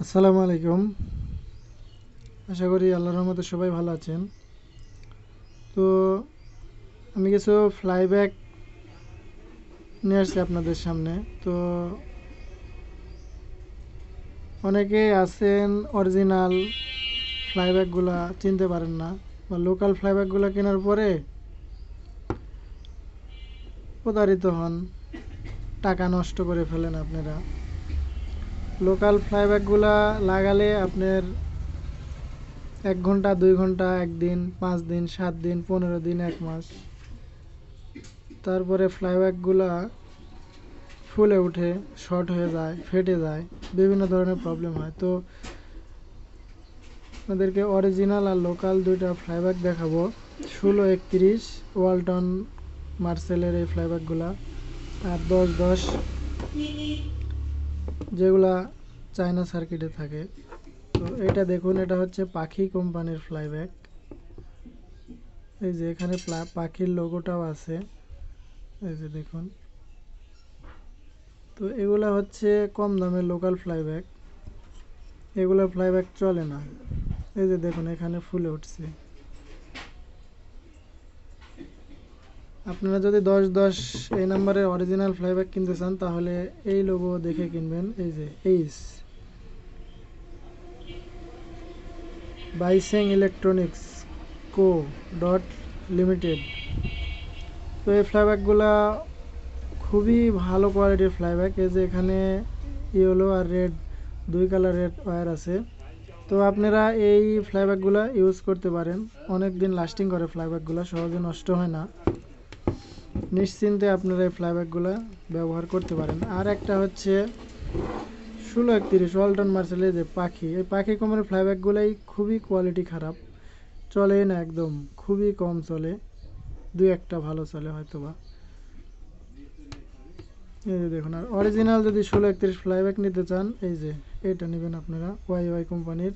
আসসালামু আলাইকুম। আশা করি আল্লাহর রহমতে সবাই ভালো আছেন। তো আমি কিছু ফ্লাইব্যাক নিয়ে আসছি আপনাদের সামনে। তো অনেকেই আছেন অরিজিনাল ফ্লাইব্যাকগুলা চিনতে পারেন না, বা লোকাল ফ্লাইব্যাকগুলো কেনার পরে প্রতারিত হন, টাকা নষ্ট করে ফেলেন আপনারা। লোকাল ফ্লাইব্যাকগুলা লাগালে আপনার 1 ঘন্টা 2 ঘন্টা, একদিন, 5 দিন, 7 দিন, 15 দিন, 1 মাস, তারপরে ফ্লাইব্যাকগুলা ফুলে উঠে, শর্ট হয়ে যায়, ফেটে যায়, বিভিন্ন ধরনের প্রবলেম হয়। তো আপনাদেরকে অরিজিনাল আর লোকাল দুইটা ফ্লাইব্যাক দেখাবো। 1631 ওয়ালটন মার্সেলের এই ফ্লাইব্যাকগুলা, আর 1010 যেগুলা চায়না সার্কিটে থাকে। তো এটা দেখুন, এটা হচ্ছে পাখি কোম্পানির ফ্লাইব্যাক। এই যে এখানে পাখির লোগোটাও আছে, এই যে দেখুন। তো এগুলা হচ্ছে কম দামের লোকাল ফ্লাইব্যাক, এগুলো ফ্লাইব্যাক চলে না। এই যে দেখুন, এখানে ফুলে উঠছে। আপনারা যদি 1010 এই নাম্বারের অরিজিনাল ফ্লাইব্যাক কিনতে চান, তাহলে এই লোগো দেখে কিনবেন। এই যে বাইসেং ইলেকট্রনিক্স কো ডট লিমিটেড। তো এই ফ্লাইব্যাকগুলা খুবই ভালো কোয়ালিটির ফ্লাইব্যাক। এই যে এখানে ইয়েলো আর রেড, দুই কালারের ওয়্যার আছে। তো আপনারা এই ফ্লাইব্যাকগুলো ইউজ করতে পারেন, অনেক দিন লাস্টিং করে ফ্লাইব্যাকগুলো, সহজে নষ্ট হয় না। নিশ্চিন্তে আপনারা এই ফ্লাইব্যাকগুলো ব্যবহার করতে পারেন। আর একটা হচ্ছে 1631 ওয়ালটন মার্সেলের যে পাখি, এই পাখি কোম্পানির ফ্লাইব্যাকগুলোই খুবই কোয়ালিটি খারাপ, চলেই না, একদম খুবই কম চলে, দুই একটা ভালো চলে হয়তোবা। এই যে দেখুন, আর অরিজিনাল যদি 1631 ফ্লাইব্যাক নিতে চান, এই যে এটা নেবেন আপনারা, ওয়াই কোম্পানির।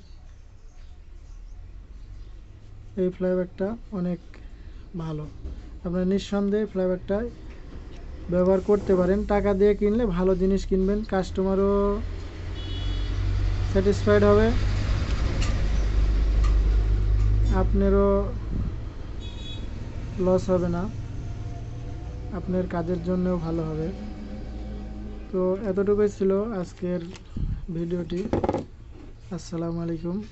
এই ফ্লাইব্যাকটা অনেক ভালো, আপনারা নিঃসন্দেহে ফ্লাইব্যাকটা ব্যবহার করতে পারেন। টাকা দিয়ে কিনলে ভালো জিনিস কিনবেন, কাস্টমারও স্যাটিসফাইড হবে, আপনারও লস হবে না, আপনার কাজের জন্যও ভালো হবে। তো এতটুকুই ছিল আজকের ভিডিওটি। আসসালামু আলাইকুম।